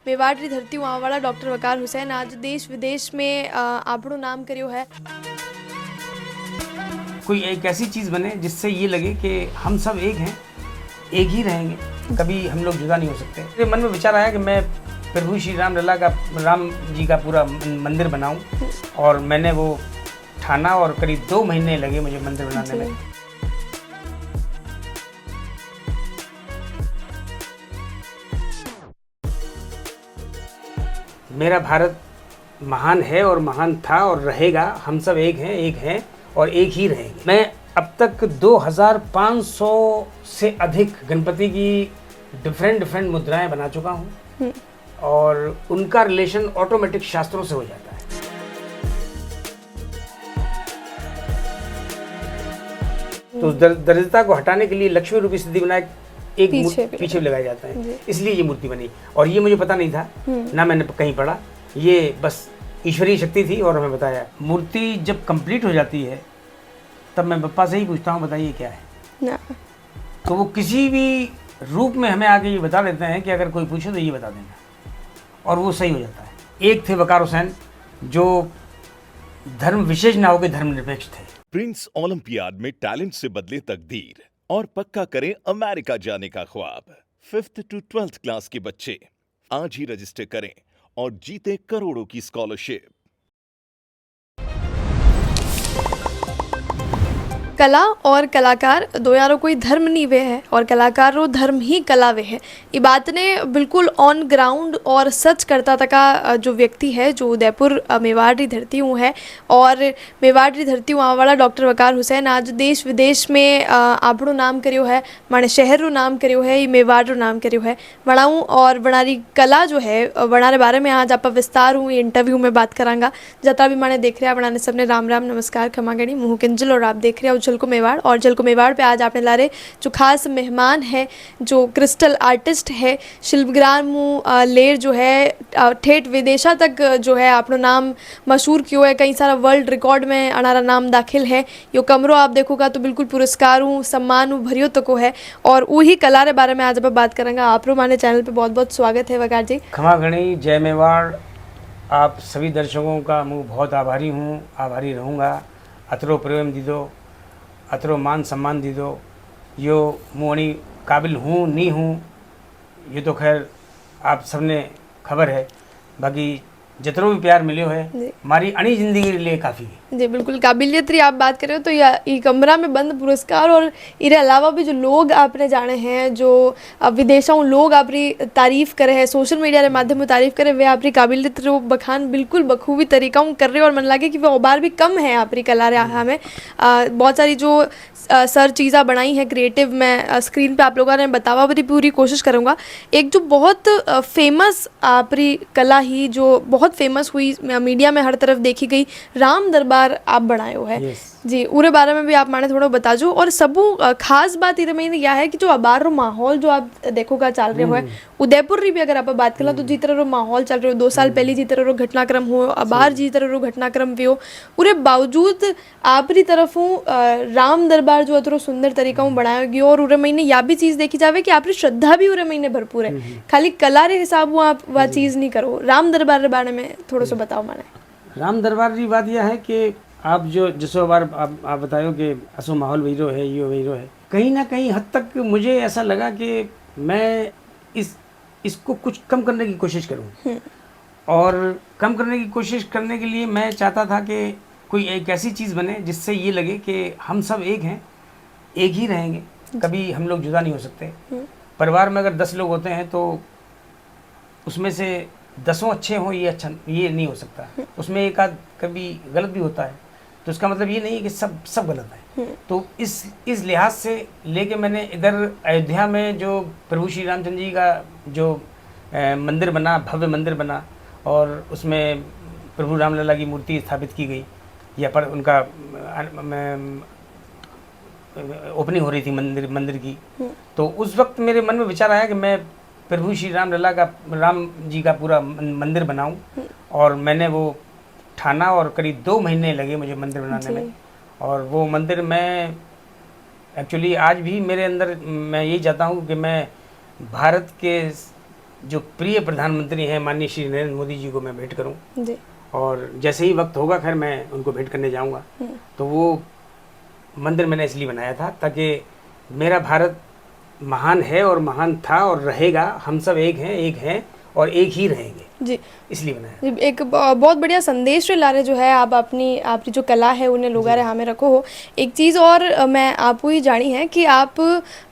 मेवाड़ री धरती वहाँ डॉक्टर वकार हुसैन आज देश विदेश में आपणो नाम करियो है। कोई एक ऐसी चीज़ बने जिससे ये लगे कि हम सब एक हैं, एक ही रहेंगे, कभी हम लोग जुदा नहीं हो सकते। मेरे मन में विचार आया कि मैं प्रभु श्री राम लला का, राम जी का पूरा मंदिर बनाऊं, और मैंने वो ठाना और करीब 2 महीने लगे मुझे मंदिर बनाने में। मेरा भारत महान है और महान था और रहेगा। हम सब एक हैं और एक ही रहेंगे। मैं अब तक 2500 से अधिक गणपति की डिफरेंट मुद्राएं बना चुका हूँ, और उनका रिलेशन ऑटोमेटिक शास्त्रों से हो जाता है। तो दरिद्रता को हटाने के लिए लक्ष्मी रूपी सिद्धिविनायक एक पीछे लगाया जाता है, इसलिए ये मूर्ति बनी। और ये मुझे पता नहीं था, ना मैंने कहीं पढ़ा, ये बस ईश्वरीय शक्ति थी और हमें बताया। मूर्ति जब कंप्लीट हो जाती है तब मैं बप्पा से ही पूछता हूँ, बताइए क्या है ना। तो वो किसी भी रूप में हमें आके ये बता देते हैं कि अगर कोई पूछे तो ये बता देना, और वो सही हो जाता है। एक थे वकार हुसैन जो धर्म विशेष ना होकर धर्मनिरपेक्ष थे। प्रिंस ओलंपियाड में टैलेंट से बदले तकदीर और पक्का करें अमेरिका जाने का ख्वाब। 5th to 12th क्लास के बच्चे आज ही रजिस्टर करें और जीते करोड़ों की स्कॉलरशिप। कला और कलाकार दो यारो कोई धर्म नहीं वे है, और कलाकार रो धर्म ही कला वे है। ये बात ने बिल्कुल ऑन ग्राउंड और सच करता तका जो व्यक्ति है, जो उदयपुर मेवाड़ री धरती हूँ है, और मेवाड़ री धरती वहाँ वाला डॉक्टर वकार हुसैन आज देश विदेश में आपणो नाम करियो है, माने शहर रो नाम करियो है, ये मेवाड़ रो नाम करियो है वणाऊँ। और वणारी कला जो है वणारे बारे में आज आप विस्तार हूँ इंटरव्यू में बात करांगा। जता भी माने देख रहे हैं वणाने सबने राम राम नमस्कार खमा गणी मुँह किंजल, और आप देख रहे हो झलको मेवाड़। और झलको मेवाड़ पे आज आपने लारे जो खास मेहमान है, जो क्रिस्टल आर्टिस्ट है, शिल्पग्राम लेर जो है ठेठ विदेशा तक जो है अपना नाम मशहूर क्यों है, कई सारा वर्ल्ड रिकॉर्ड में अनारा नाम दाखिल है। यो कमरो आप देखोगा तो बिल्कुल पुरस्कारों सम्मानों भरियो तको है, और वही कला के बारे में आज आप बात करेंगे। आप रो माने चैनल पे बहुत बहुत स्वागत है वकार जी। खमा गणी, जय मेवाड़। आप सभी दर्शकों का मैं बहुत आभारी हूँ, आभारी रहूँगा। अतरो प्रेम दीदो, अतरो मान सम्मान दीदो। यो मुँह काबिल हूँ नहीं हूँ ये तो खैर आप सबने खबर है, बाकी जितनो भी प्यार मिलो है हमारी अणी जिंदगी के लिए काफ़ी है जी। बिल्कुल काबिलियत री आप बात करें तो ये कमरा में बंद पुरस्कार और इसके अलावा भी जो लोग आपने जाने हैं, जो विदेशों लोग आपकी तारीफ करे हैं, सोशल मीडिया के माध्यम में तारीफ करे, वे आपकी काबिलियत रो बखान बिल्कुल बखूबी तरीका कर रहे, और मन लगे कि वो बार भी कम है आपकी कला रहा में। बहुत सारी जो सर चीज़ें बनाई हैं क्रिएटिव में स्क्रीन पे आप लोगों ने बतावा भी पूरी कोशिश करूँगा। एक जो बहुत फेमस आपकी कला ही जो बहुत फेमस हुई, मीडिया में हर तरफ देखी गई, राम दरबार आप बनाए हो है। जी, उरे बारे में भी आप माने थोड़ा बता जो। और सबू खास बात इधर में यह है कि जो अबार रो माहौल जो आप देखोगा चल रहे हो है, उदयपुर री भी अगर आप बात करें तो जी तरह रो माहौल चल रहे हो, 2 साल पहले जी तरह रो घटनाक्रम हो, अबार जी तरह रो घटनाक्रम भी हो, उरे बावजूद आपरी तरफ राम दरबार जो अतरो सुंदर तरीका हूँ बनाया गया। और उरे महीने या भी चीज़ देखी जावे कि आपकी श्रद्धा भी उरे महीने भरपूर है, खाली कला रे हिसाब आप वह चीज़ नहीं करो। राम दरबार के बारे में थोड़ा सा बताओ माने। राम दरबार की बात यह है कि आप जो जिसो बार आप बताओ कि असो माहौल वीरो है, ये वीरो है, कहीं ना कहीं हद तक मुझे ऐसा लगा कि मैं इसको कुछ कम करने की कोशिश करूं, और कम करने की कोशिश करने के लिए मैं चाहता था कि कोई एक ऐसी चीज़ बने जिससे ये लगे कि हम सब एक हैं, एक ही रहेंगे, कभी हम लोग जुदा नहीं हो सकते। परिवार में अगर 10 लोग होते हैं तो उसमें से 10 अच्छे हों ये नहीं हो सकता, उसमें एक आध कभी गलत भी होता है, तो इसका मतलब ये नहीं है कि सब गलत है। तो इस लिहाज से लेके मैंने इधर अयोध्या में जो प्रभु श्री रामचंद्र जी का जो मंदिर बना, भव्य मंदिर बना, और उसमें प्रभु रामलला की मूर्ति स्थापित की गई, या पर उनका ओपनिंग हो रही थी मंदिर की। तो उस वक्त मेरे मन में विचार आया कि मैं प्रभु श्री राम लला का, राम जी का पूरा मंदिर बनाऊं, और मैंने वो ठाना और करीब 2 महीने लगे मुझे मंदिर बनाने में। और वो मंदिर मैं एक्चुअली आज भी मेरे अंदर मैं यही चाहता हूँ कि मैं भारत के जो प्रिय प्रधानमंत्री हैं माननीय श्री नरेंद्र मोदी जी को मैं भेंट करूं, जी। और जैसे ही वक्त होगा खैर मैं उनको भेंट करने जाऊंगा। तो वो मंदिर मैंने इसलिए बनाया था ताकि मेरा भारत महान है और महान था और रहेगा, हम सब एक हैं और एक ही रहेंगे, जी इसलिए बनाया। जी, एक बहुत बढ़िया संदेश रे लारे जो है आप आपकी जो कला है उन्हें लोगा रे हमें रखो हो। एक चीज़ और मैं आपको ही जानी है कि आप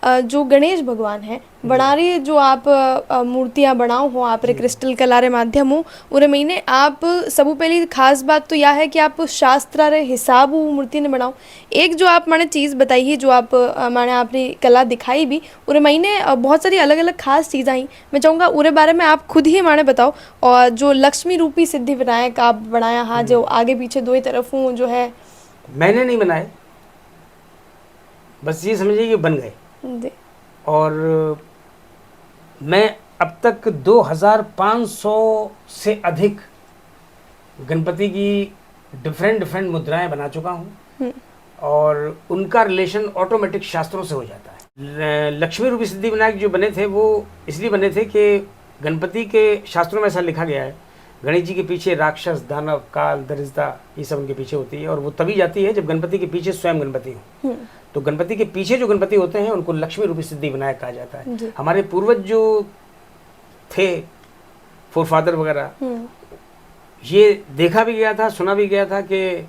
जो गणेश भगवान हैं बना रही जो आप मूर्तियाँ बनाओ हो आप रे क्रिस्टल कला रे माध्यम हो उरे महीने आप सबू पहली खास बात तो यह है कि आप शास्त्र रे हिसाब वो मूर्ति ने बनाओ। एक जो आप मैंने चीज़ बताई है जो आप मैंने अपनी कला दिखाई भी उरे महीने बहुत सारी अलग अलग खास चीज़ आई। मैं चाहूँगा उरे बारे में आप खुद ही माने बताओ। और जो लक्ष्मी रूपी सिद्धि विनायक आप बनाया हाँ जो आगे पीछे दो ही तरफों जो है मैंने नहीं बनाए, बस ये समझिए कि बन गए। जी। और मैं अब तक 2500 से अधिक गणपति की डिफरेंट मुद्राएं बना चुका हूँ और उनका रिलेशन ऑटोमेटिक शास्त्रों से हो जाता है। लक्ष्मी रूपी सिद्धि विनायक जो बने थे वो इसलिए बने थे कि गणपति के शास्त्रों में ऐसा लिखा गया है, गणेश जी के पीछे राक्षस, दानव, काल, दरिद्रता ये सब उनके पीछे होती है और वो तभी जाती है जब गणपति के पीछे स्वयं गणपति हो। तो गणपति के पीछे जो गणपति होते हैं उनको लक्ष्मी रूपी सिद्धि विनायक कहा जाता है। हमारे पूर्वज जो थे फोरफादर वगैरह, ये देखा भी गया था, सुना भी गया था कि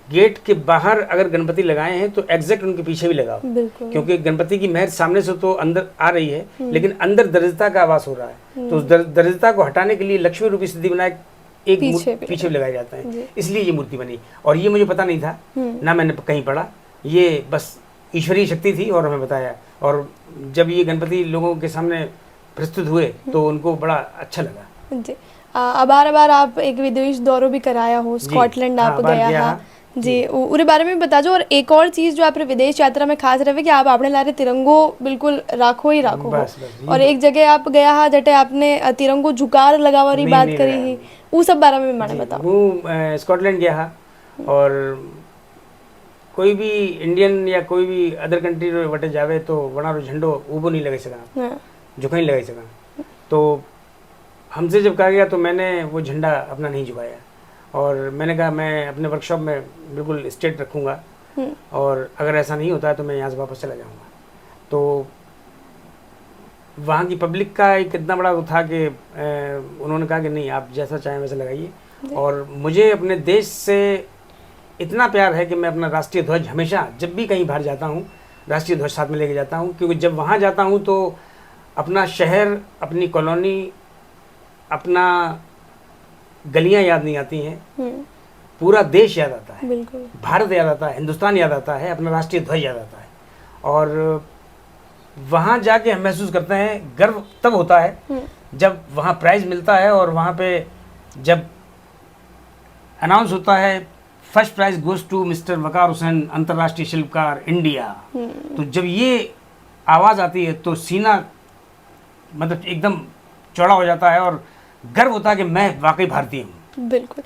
गेट के बाहर अगर गणपति लगाए हैं तो एग्जैक्ट उनके पीछे भी लगाओ, क्योंकि गणपति की महर सामने से तो अंदर आ रही है लेकिन अंदर दरिद्रता का आवास हो रहा है। तो उस दरिद्रता को हटाने के लिए लक्ष्मी रूपी सिद्धि विनायक एक पीछे भी लगाया जाता है, इसलिए ये मूर्ति बनी। और ये मुझे पता नहीं था, ना मैंने कहीं पढ़ा, ये बस ईश्वरीय शक्ति थी और हमें बताया। और जब ये गणपति लोगों के सामने प्रस्तुत हुए तो उनको बड़ा अच्छा लगा। जी। बार आप एक विदेश दौरा भी कराया हो, स्कॉटलैंड आप गया हा जी, उरे बारे में बता जो। और एक और चीज़ जो आप विदेश यात्रा में खास रहे कि आप अपने लारे तिरंगो बिल्कुल राखो ही राखो हो। और एक जगह आप गया हा जटे आपने तिरंगो झुकार लगावा रही बात करी ही, वो सब बारे में मैंने बताओ। वो स्कॉटलैंड गया हा और कोई भी इंडियन या कोई भी अदर कंट्री वटे जावे तो वनारो झंडो ऊबो नहीं लगा सका, झुका नहीं लगा सका। तो हमसे जब कहा गया तो मैंने वो झंडा अपना नहीं झुकाया और मैंने कहा मैं अपने वर्कशॉप में बिल्कुल स्ट्रेट रखूँगा और अगर ऐसा नहीं होता है तो मैं यहाँ से वापस चला जाऊँगा। तो वहाँ की पब्लिक का एक इतना बड़ा वो था कि उन्होंने कहा कि नहीं, आप जैसा चाहें वैसा लगाइए। और मुझे अपने देश से इतना प्यार है कि मैं अपना राष्ट्रीय ध्वज हमेशा जब भी कहीं बाहर जाता हूँ राष्ट्रीय ध्वज साथ में लेके जाता हूँ, क्योंकि जब वहाँ जाता हूँ तो अपना शहर, अपनी कॉलोनी, अपना गलियां याद नहीं आती हैं, पूरा देश याद आता है, भारत याद आता है, हिंदुस्तान याद आता है, अपना राष्ट्रीय ध्वज याद आता है। और वहाँ जाके हम महसूस करते हैं, गर्व तब होता है जब वहाँ प्राइज मिलता है और वहाँ पे जब अनाउंस होता है first prize goes to mister Waqar Hussain, अंतर्राष्ट्रीय शिल्पकार इंडिया। तो जब ये आवाज़ आती है तो सीना मतलब एकदम चौड़ा हो जाता है और गर्व होता है कि मैं वाकई भारतीय हूँ। बिल्कुल।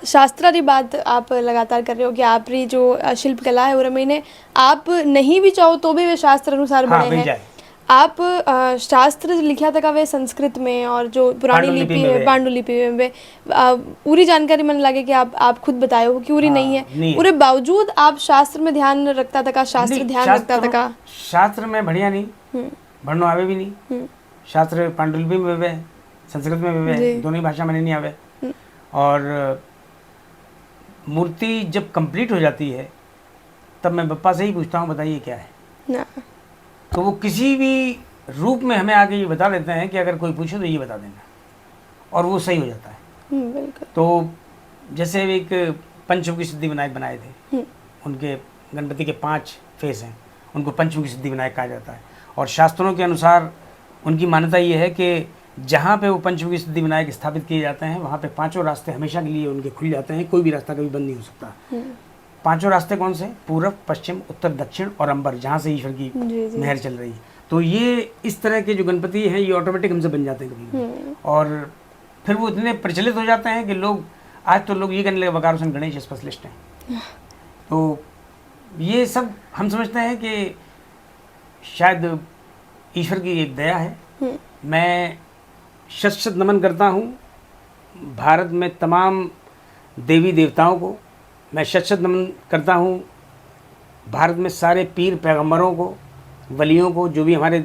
शास्त्रारी बात आप लगातार कर रहे हो कि आपकी जो शिल्प कला है उस महीने आप नहीं भी चाहो तो भी वे शास्त्र अनुसार बने हैं। आप शास्त्र लिखा था वे संस्कृत में और जो पुरानी लिपि है पांडुलिपि में पूरी जानकारी मन लगे कि आप खुद बताए हो कि पूरी नहीं है, पूरे बावजूद आप शास्त्र में ध्यान रखता था का, शास्त्र ध्यान रखता था का? शास्त्र में बढ़िया नहीं, बढ़नो आवे भी नहीं। शास्त्र पांडुलिपि में वे, संस्कृत में वे, दोनों ही भाषा में नहीं आवे। और मूर्ति जब कंप्लीट हो जाती है तब मैं बप्पा से ही पूछता हूँ बताइए क्या है ना। तो वो किसी भी रूप में हमें आके ये बता देते हैं कि अगर कोई पूछे तो ये बता देना, और वो सही हो जाता है। तो जैसे एक पंचमुखी सिद्धि विनायक बनाए थे, उनके गणपति के 5 फेस हैं, उनको पंचमुखी सिद्धि विनायक कहा जाता है। और शास्त्रों के अनुसार उनकी मान्यता ये है कि जहाँ पे वो पंचमुखी सिद्धि विनायक स्थापित किए जाते हैं वहाँ पे 5 रास्ते हमेशा के लिए उनके खुल जाते हैं, कोई भी रास्ता कभी बंद नहीं हो सकता। 5 रास्ते कौन से? पूर्व, पश्चिम, उत्तर, दक्षिण और अंबर, जहाँ से ईश्वर की मेहर चल रही है। तो ये इस तरह के जो गणपति हैं ये ऑटोमेटिक हमसे बन जाते हैं कभी, और फिर वो इतने प्रचलित हो जाते हैं कि लोग आज तो लोग ये कहने लगे वकार हुसैन गणेश स्पेशलिस्ट हैं। तो ये सब हम समझते हैं कि शायद ईश्वर की एक दया है मैं शत शत नमन करता हूँ भारत में तमाम देवी देवताओं को। मैं शत शत नमन करता हूँ भारत में सारे पीर पैगंबरों को, वलियों को, जो भी हमारे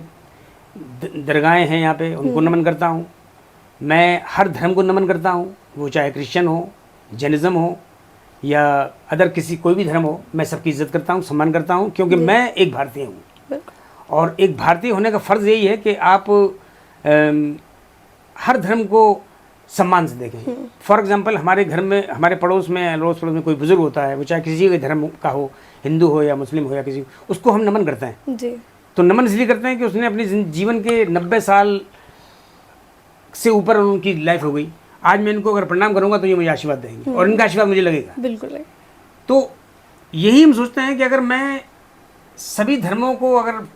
दरगाहें हैं यहाँ पे, उनको नमन करता हूँ। मैं हर धर्म को नमन करता हूँ, वो चाहे क्रिश्चियन हो, जैनिज़्म हो या अदर किसी कोई भी धर्म हो, मैं सबकी इज्जत करता हूँ, सम्मान करता हूँ, क्योंकि मैं एक भारतीय हूँ। और एक भारतीय होने का फ़र्ज़ यही है कि आप हर धर्म को सम्मान से देखें। फॉर एग्जांपल, हमारे घर में, हमारे पड़ोस में, अड़ोस पड़ोस में कोई बुजुर्ग होता है, वो चाहे किसी भी धर्म का हो, हिंदू हो या मुस्लिम हो या किसी, उसको हम नमन करते हैं जी। तो नमन इसलिए करते हैं कि उसने अपने जीवन के 90 साल से ऊपर उनकी लाइफ हो गई। आज मैं इनको अगर प्रणाम करूंगा तो ये मुझे आशीर्वाद देंगे और इनका आशीर्वाद मुझे लगेगा। बिल्कुल। तो यही हम सोचते हैं कि अगर मैं सभी धर्मों को अगर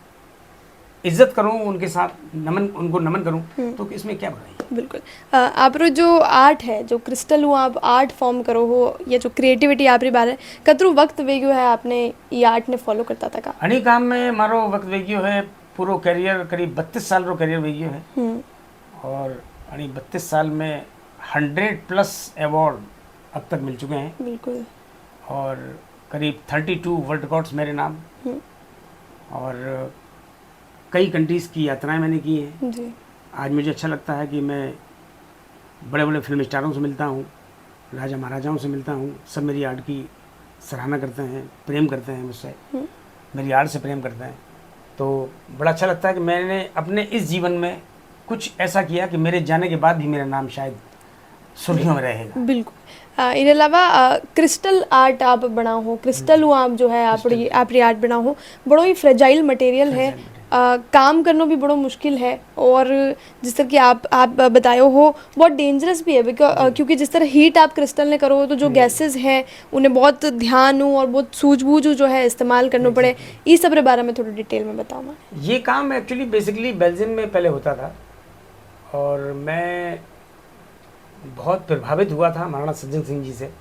इज्जत करूं, उनके साथ उनको नमन करूं, तो इसमें क्या बुराई है। बिल्कुल। आप जो आर्ट है, जो क्रिस्टल हुआ आप आर्ट फॉर्म करो हो, या जो क्रिएटिविटी आप बारे कतरू वक्त वेग्यो है आपने ये आर्ट ने फॉलो करता था का? अनी काम में मारो वक्त वेग्यो है, पूरा करियर करीब 32 साल रो करियर वेग्यो है। और अनी 32 साल में 100+ अवार्ड अब तक मिल चुके हैं। बिल्कुल। और करीब 32 वर्ल्ड रिकॉर्ड्स मेरे नाम, और कई कंट्रीज़ की यात्राएं मैंने की हैं जी। आज मुझे अच्छा लगता है कि मैं बड़े बड़े फिल्म स्टारों से मिलता हूँ, राजा महाराजाओं से मिलता हूँ। सब मेरी आर्ट की सराहना करते हैं, प्रेम करते हैं मुझसे, मेरी आर्ट से प्रेम करते हैं। तो बड़ा अच्छा लगता है कि मैंने अपने इस जीवन में कुछ ऐसा किया कि मेरे जाने के बाद भी मेरा नाम शायद सुर्खियों में रहेगा। बिल्कुल। इन अलावा क्रिस्टल आर्ट आप बनाओ हो, क्रिस्टल हुआ आप जो है आप आर्ट बनाओ हो, बड़ो ही फ्रेजाइल मटेरियल है, काम करना भी बड़ा मुश्किल है। और जिस तरह कि आप बतायो हो बहुत डेंजरस भी है, क्योंकि जिस तरह हीट आप क्रिस्टल ने करो तो जो गैसेस हैं उन्हें बहुत ध्यान हो और बहुत सूझबूझ जो है इस्तेमाल करना पड़े। इस सब के बारे में थोड़ी डिटेल में बताओ। मैं ये काम एक्चुअली बेसिकली बेल्जियम में पहले होता था और मैं बहुत प्रभावित हुआ था महाराणा सज्जन सिंह जी से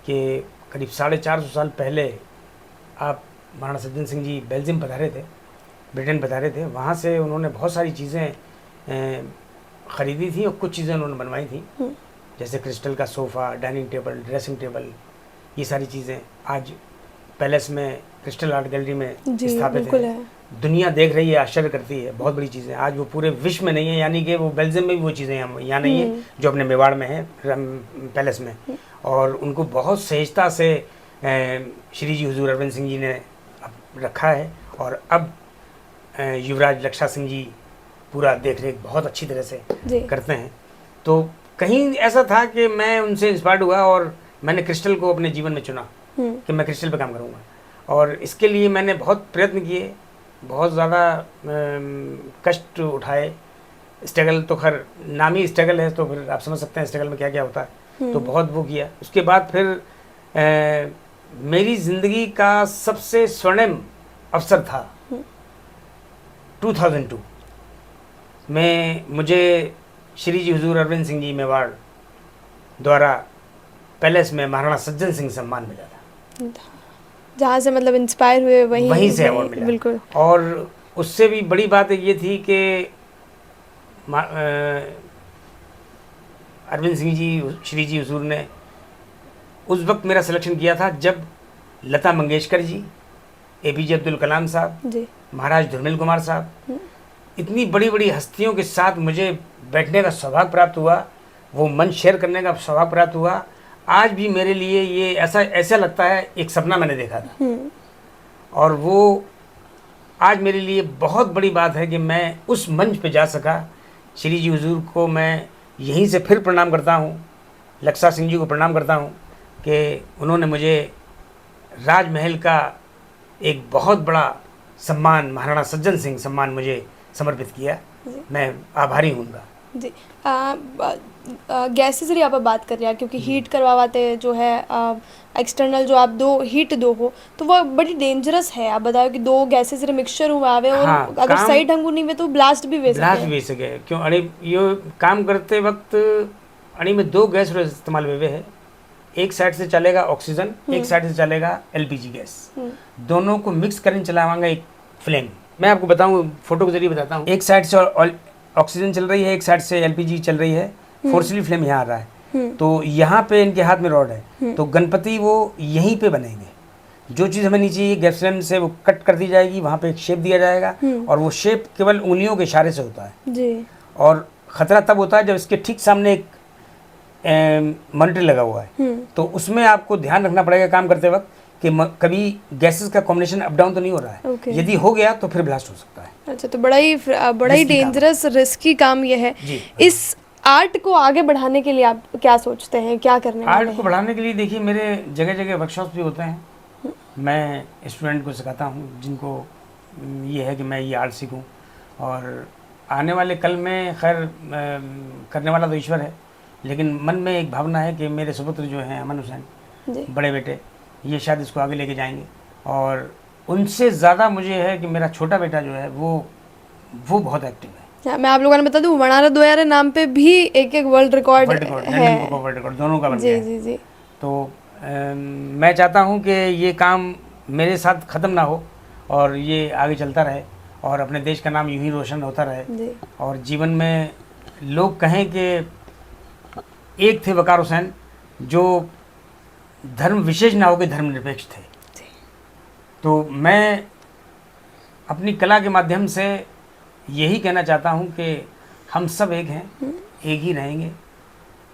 कि करीब 450 साल पहले आप महाराणा सज्जन सिंह जी बेल्जियम पधारे थे, ब्रिटेन पधारे थे। वहाँ से उन्होंने बहुत सारी चीज़ें ख़रीदी थी और कुछ चीज़ें उन्होंने बनवाई थी, जैसे क्रिस्टल का sofa, dining table, dressing table, ये सारी चीज़ें आज पैलेस में क्रिस्टल आर्ट गैलरी में स्थापित है। दुनिया देख रही है, आश्चर्य करती है, बहुत बड़ी चीज़ें। आज वो पूरे विश्व में नहीं है, यानी कि वो बेल्जियम में भी वो चीज़ें यहाँ नहीं है जो अपने मेवाड़ में है पैलेस में। और उनको बहुत सहजता से श्री जी हुजूर अरविंद सिंह जी ने रखा है और अब युवराज लक्षा सिंह जी पूरा देख रेख बहुत अच्छी तरह से करते हैं। तो कहीं ऐसा था कि मैं उनसे इंस्पायर्ड हुआ और मैंने क्रिस्टल को अपने जीवन में चुना कि मैं क्रिस्टल पे काम करूँगा। और इसके लिए मैंने बहुत प्रयत्न किए, बहुत ज़्यादा कष्ट उठाए। स्ट्रगल तो खैर नाम ही स्ट्रगल है, तो फिर आप समझ सकते हैं स्ट्रगल में क्या क्या होता है। तो बहुत वो किया। उसके बाद फिर मेरी ज़िंदगी का सबसे स्वर्णिम अवसर था 2002 में मुझे श्री जी हुजूर अरविंद सिंह जी मेवाड़ द्वारा पैलेस में महाराणा सज्जन सिंह सम्मान मिला था, जहाँ से मतलब इंस्पायर हुए वहीं से अवार्ड मिला। बिल्कुल। और उससे भी बड़ी बात ये थी कि अरविंद सिंह जी, श्री जी हुजूर ने उस वक्त मेरा सिलेक्शन किया था जब लता मंगेशकर जी, APJ अब्दुल कलाम साहब, महाराज धर्मेल कुमार साहब, इतनी बड़ी बड़ी हस्तियों के साथ मुझे बैठने का सौभाग्य प्राप्त हुआ, वो मंच शेयर करने का सौभाग्य प्राप्त हुआ। आज भी मेरे लिए ये ऐसा लगता है एक सपना मैंने देखा था, और वो आज मेरे लिए बहुत बड़ी बात है कि मैं उस मंच पे जा सका। श्री जी हुजूर को मैं यहीं से फिर प्रणाम करता हूँ, लक्षा सिंह जी को प्रणाम करता हूँ कि उन्होंने मुझे राजमहल का एक बहुत बड़ा सम्मान, महाराणा सज्जन सिंह सम्मान मुझे समर्पित किया। मैं आभारी हूँ उनका। जी। गैसेस की आप बात कर रहे हैं, क्योंकि हीट करवाते जो है एक्सटर्नल जो आप हीट दो हो तो वो बड़ी डेंजरस है। आप बताओ कि दो गैसेस रे मिक्सचर हुआ आवे और अगर सही ढंग नहीं हुए तो ब्लास्ट भी वे सके। क्यों अरे ये काम करते वक्त अड़ी में दो गैस रो इस्तेमाल हुए है। एक साइड से चलेगा ऑक्सीजन, एक साइड से चलेगा LPG गैस। दोनों को मिक्स करके चलावांगा एक फ्लेम मैं आपको बताऊं, फोटो के जरिए बताता हूँ। एक साइड से ऑक्सीजन चल रही है, एक साइड से एलपीजी चल रही है, फोर्सली फ्लेम यहाँ आ रहा है। तो यहाँ पे इनके हाथ में रॉड है, तो गणपति वो यहीं पे बनेंगे। जो चीज़ हमें नहीं चाहिए गैस फ्लेम से वो कट कर दी जाएगी, वहाँ पे एक शेप दिया जाएगा, और वो शेप केवल उंगलियों के इशारे से होता है। जी। और ख़तरा तब होता है जब इसके ठीक सामने एक मॉनिटर लगा हुआ है, तो उसमें आपको ध्यान रखना पड़ेगा काम करते वक्त कि कभी गैसेस का कॉम्बिनेशन अप डाउन तो नहीं हो रहा है। Okay. यदि हो गया तो फिर ब्लास्ट हो सकता है। अच्छा, तो बड़ा ही Risky काम डेंजरस रिस्की काम ये है। जी। इस आर्ट को आगे बढ़ाने के लिए आप क्या सोचते हैं, क्या करने वाले आर्ट को बढ़ाने के लिए देखिए, मेरे जगह जगह वर्कशॉप भी होते हैं। मैं स्टूडेंट को सिखाता हूँ जिनको ये है कि मैं ये आर्ट सीखूँ, और आने वाले कल में खैर करने वाला तो ईश्वर है, लेकिन मन में एक भावना है कि मेरे सुपुत्र जो हैं अमन हुसैन, जी। बड़े बेटे, ये शायद इसको आगे लेके जाएंगे। और उनसे ज़्यादा मुझे है कि मेरा छोटा बेटा जो है वो बहुत एक्टिव है। मैं आप लोगों ने बता दूं, वनारा दोयारे नाम पे भी एक वर्ल्ड रिकॉर्ड वर्ल्ड रिकॉर्ड, है। London book of world record दोनों का बन गया जी है। जी जी। तो मैं चाहता हूँ कि ये काम मेरे साथ ख़त्म ना हो और ये आगे चलता रहे, और अपने देश का नाम यूं ही रोशन होता रहे, जी। और जीवन में लोग कहें कि एक थे वकार हुसैन जो धर्म विशेष ना होकर धर्मनिरपेक्ष थे। तो मैं अपनी कला के माध्यम से यही कहना चाहता हूँ कि हम सब एक हैं, एक ही रहेंगे।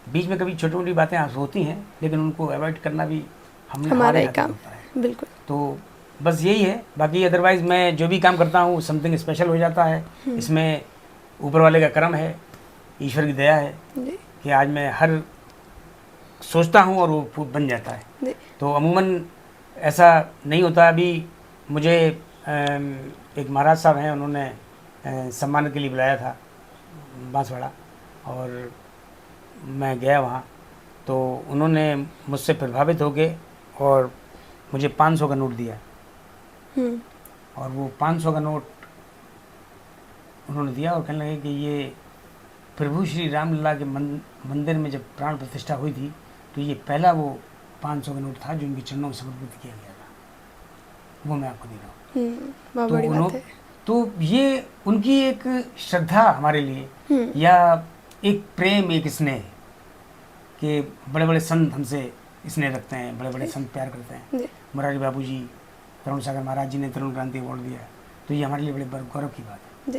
बीच में कभी छोटी मोटी बातें होती हैं, लेकिन उनको अवॉइड करना भी हमारा हमारे ही हाथ में काम होता है। है। बिल्कुल। तो बस यही है, बाकी अदरवाइज़ मैं जो भी काम करता हूँ समथिंग स्पेशल हो जाता है। इसमें ऊपर वाले का करम है, ईश्वर की दया है जी कि आज मैं हर सोचता हूँ और वो बन जाता है। जी। तो अमूमन ऐसा नहीं होता। अभी मुझे एक महाराज साहब हैं, उन्होंने सम्मान के लिए बुलाया था बांसवाड़ा, और मैं गया वहाँ, तो उन्होंने मुझसे प्रभावित होके और मुझे 500 का नोट दिया, और वो 500 का नोट उन्होंने दिया और कहने लगे कि ये प्रभु श्री रामलला के मंदिर में जब प्राण प्रतिष्ठा हुई थी, तो ये पहला वो 500 का नोट था जो उनके चरणों में समर्पित किया गया था, वो मैं आपको दे रहा हूँ। बहुत बड़ी बात है। तो ये उनकी एक श्रद्धा हमारे लिए, या एक प्रेम, एक स्नेह, कि बड़े बड़े संत हमसे स्नेह रखते हैं, बड़े बड़े संत प्यार करते हैं। जी। मुरारी बाबू जी, तरुण सागर महाराज जी ने तरुण क्रांति अवार्ड दिया, तो ये हमारे लिए बड़े गौरव की बात है। जी।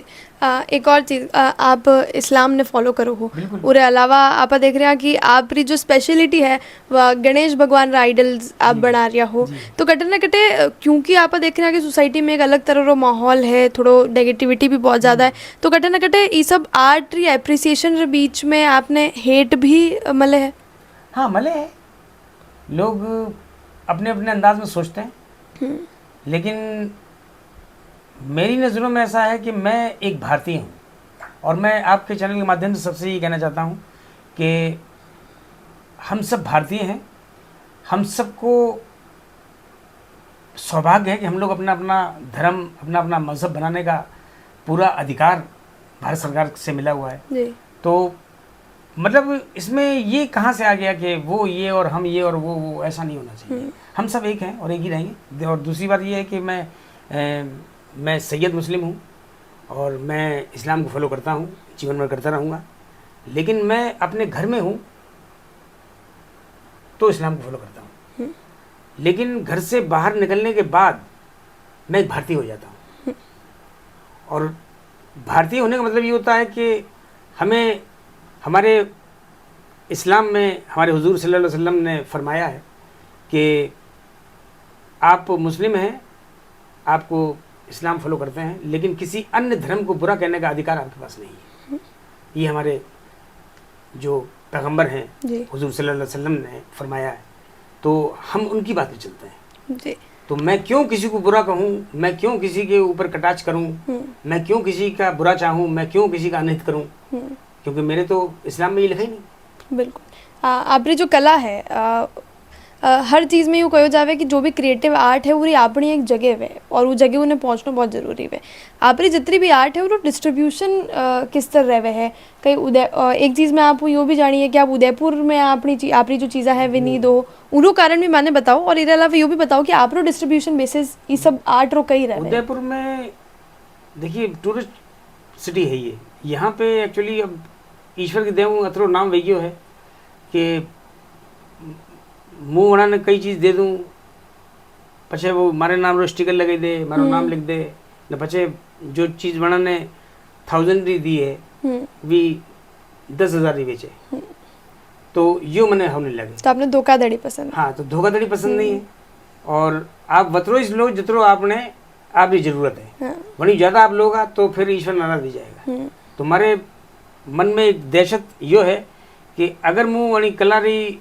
एक और चीज़, आप इस्लाम ने फॉलो करो हो, बिल्कुल। उसके अलावा आप देख रहे हैं कि आप री जो स्पेशलिटी है वह गणेश भगवान रा आइडल्स आप बना रहा हो, तो कटे ना कटे क्योंकि आप देख रहे हैं कि सोसाइटी में एक अलग तरह का माहौल है, थोड़ो नेगेटिविटी भी बहुत ज़्यादा है, तो कटे ना कटे ये सब आर्ट री एप्रिसिएशन रे बीच में आपने हेट भी मले है? हाँ, मले है। लोग अपने अपने अंदाज में सोचते हैं, लेकिन मेरी नज़रों में ऐसा है कि मैं एक भारतीय हूँ, और मैं आपके चैनल के माध्यम से सबसे ये कहना चाहता हूँ कि हम सब भारतीय हैं। हम सबको सौभाग्य है कि हम लोग अपना अपना धर्म, अपना अपना मज़हब बनाने का पूरा अधिकार भारत सरकार से मिला हुआ है। जी। तो मतलब इसमें ये कहाँ से आ गया कि वो ये और हम ये और वो ऐसा नहीं होना चाहिए। हम सब एक हैं और एक ही रहेंगे। और दूसरी बात ये है कि मैं सैयद मुस्लिम हूँ, और मैं इस्लाम को फॉलो करता हूँ, जीवन में करता रहूँगा, लेकिन मैं अपने घर में हूँ तो इस्लाम को फॉलो करता हूँ, लेकिन घर से बाहर निकलने के बाद मैं एक भारतीय हो जाता हूँ। और भारतीय होने का मतलब ये होता है कि हमें हमारे इस्लाम में हमारे हुजूर सल्लल्लाहु अलैहि वसल्लम ने फरमाया है कि आप मुस्लिम हैं, आपको इस्लाम फॉलो करते हैं, लेकिन किसी अन्य धर्म को बुरा कहने का अधिकार आपके पास नहीं है। ये हमारे जो पैगंबर हैं हुजूर सल्लल्लाहु अलैहि वसल्लम ने फरमाया है, तो हम उनकी बात पे चलते हैं। जी। तो मैं क्यों किसी को बुरा कहूँ, मैं क्यों किसी के ऊपर कटाक्ष करूँ, मैं क्यों किसी का बुरा चाहूँ, मैं क्यों किसी का अनित करूँ, क्योंकि मेरे तो इस्लाम में ये लिखा ही नहीं। बिल्कुल। आपरी जो कला है, हर चीज़ में यूँ कहो जावे कि जो भी क्रिएटिव आर्ट है वो अपनी एक जगह है, और वो जगह उन्हें पहुँचना बहुत ज़रूरी है। आपरी जितनी भी आर्ट है वो डिस्ट्रीब्यूशन किस तरह रहे है, कहीं एक चीज़ में आप यो भी जानिए कि आप उदयपुर में आपरी जो चीज़ा है विनी दो उनको कारण भी मैंने बताओ, और इसके अलावा यो भी बताओ कि आप डिस्ट्रीब्यूशन बेसिस ये सब आर्ट रो कहीं रहे। उदयपुर में देखिए टूरिस्ट सिटी है ये, यहाँ पे एक्चुअली अब ईश्वर के देव अतरो नाम वही है कि मुँह वड़ा ने कई चीज़ दे दूँ, पछे वो मारे नाम रो स्टिकर लगा दे, मारो नाम लिख दे, न पछे जो चीज़ वड़ा ने 1000 री दी है वी 10,000 री बेचे, तो यो मने हमने लगे। तो आपने धोखाधड़ी पसंद? हाँ, तो धोखाधड़ी पसंद नहीं है, और आप वतरो इस लो जितरो आपने आपकी जरूरत है, वही ज़्यादा आप लोगा तो फिर ईश्वर नाराज हो जाएगा। तो हमारे मन में एक दहशत यो है कि अगर मुँह वही कला रही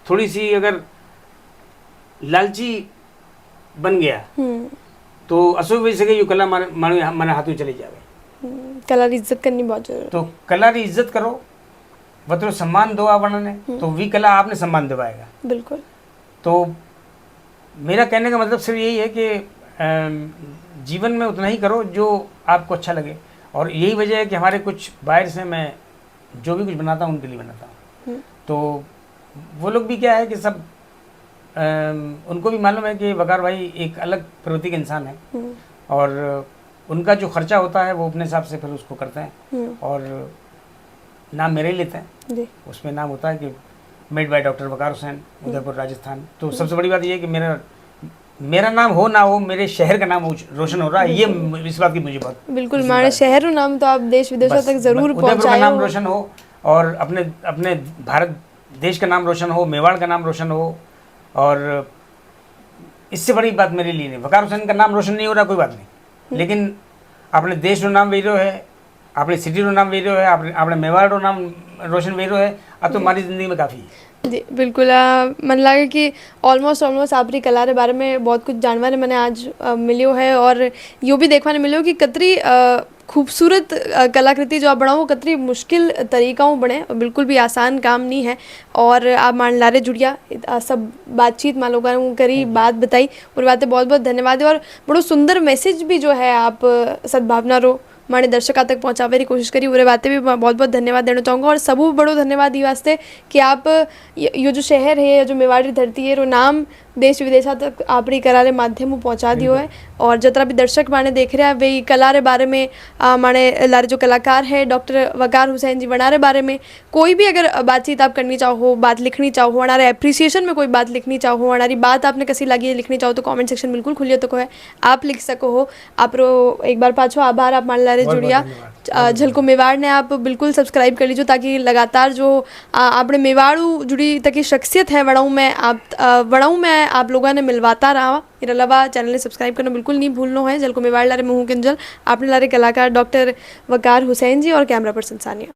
थोड़ी सी अगर लालची बन गया तो अशोक वजह से यो कला मारे हाथों चले जावे। कला की इज्जत करनी बहुत जरूरी। तो कला की इज्जत करो, वतरो सम्मान दो आप ने, तो वी कला आपने सम्मान दिवाएगा। बिल्कुल। तो मेरा कहने का मतलब सिर्फ यही है कि जीवन में उतना ही करो जो आपको अच्छा लगे, और यही वजह है कि हमारे कुछ बाहर से मैं जो भी कुछ बनाता हूँ उनके लिए बनाता हूँ। तो वो लोग भी क्या है कि सब उनको भी मालूम है कि वकार भाई एक अलग प्रवृत्ति के इंसान है, और उनका जो खर्चा होता है वो अपने हिसाब से फिर उसको करते हैं, और नाम मेरे ही लेते हैं जी। उसमें नाम होता है कि मेड बाय डॉक्टर वकार हुसैन, उदयपुर राजस्थान। तो सबसे बड़ी बात ये है कि मेरा नाम हो ना हो, मेरे शहर का नाम रोशन हो रहा है, ये इस बात की मुझे बहुत बिल्कुल। हमारे शहर रो नाम तो आप देश विदेशों तक जरूर उदयपुर का पहुंचाए नाम हो। रोशन हो, और अपने भारत देश का नाम रोशन हो, मेवाड़ का नाम रोशन हो, और इससे बड़ी बात मेरे लिए नहीं। वकार हुसैन का नाम रोशन नहीं हो रहा कोई बात नहीं, लेकिन अपने देश रो नाम वेरो है, अपने सिटी रो नाम वेरो है, अपने मेवाड़ रो नाम रोशन वेरो है, अब तो हमारी ज़िंदगी में काफ़ी है। जी बिल्कुल। मन लगे कि ऑलमोस्ट आपरी कला रे बारे में बहुत कुछ जानवा ने मैंने आज मिलियो है, और यो भी देखवा ने मिलियो कि कतरी खूबसूरत कलाकृति जो आप बनाओ वो कतरी मुश्किल तरीकाओं बने, बिल्कुल भी आसान काम नहीं है। और आप मान लारे जुड़िया सब बातचीत मान लोगों करी बात बताई, और बातें बहुत बहुत धन्यवाद है। और बड़ो सुंदर मैसेज भी जो है आप सद्भावना रो माने दर्शकों तक पहुँचावे की कोशिश करी, उरे बातें भी बहुत बहुत धन्यवाद देना चाहूँगा। और सबू बड़ो धन्यवाद ये वास्ते कि आप यो जो शहर है, जो मेवाड़ी धरती है, रो नाम देश विदेशा तक आपरी कला रे माध्यम पहुँचा दियो है। और जितना भी दर्शक माने देख रहे हैं वे कला रे बारे में माने लारे जो कलाकार है डॉक्टर वकार हुसैन जी वनारे बारे में कोई भी अगर बातचीत आप करनी चाहो, बात लिखनी चाहो, हमारे एप्रिसिएशन में कोई बात लिखनी चाहो, हमारी बात आपने कैसी लगी है लिखनी चाहो, तो कमेंट सेक्शन बिल्कुल खुलियो तो है, आप लिख सको हो। आप रो एक बार पाछो आभार आप मान लारे जुड़िया। झलको मेवाड़ ने आप बिल्कुल सब्सक्राइब कर लीजिए, ताकि लगातार जो आपने मेवाड़ू जुड़ी तक की शख्सियत है वड़ाऊ में आप लोगों ने मिलवाता रहा। इसके अलावा चैनल ने सब्सक्राइब करना बिल्कुल नहीं भूलना है। झलको मेवाड़ लारे मुँह किंजल आपने लारे कलाकार डॉक्टर वकार हुसैन जी और कैमरा पर्सन सानिया।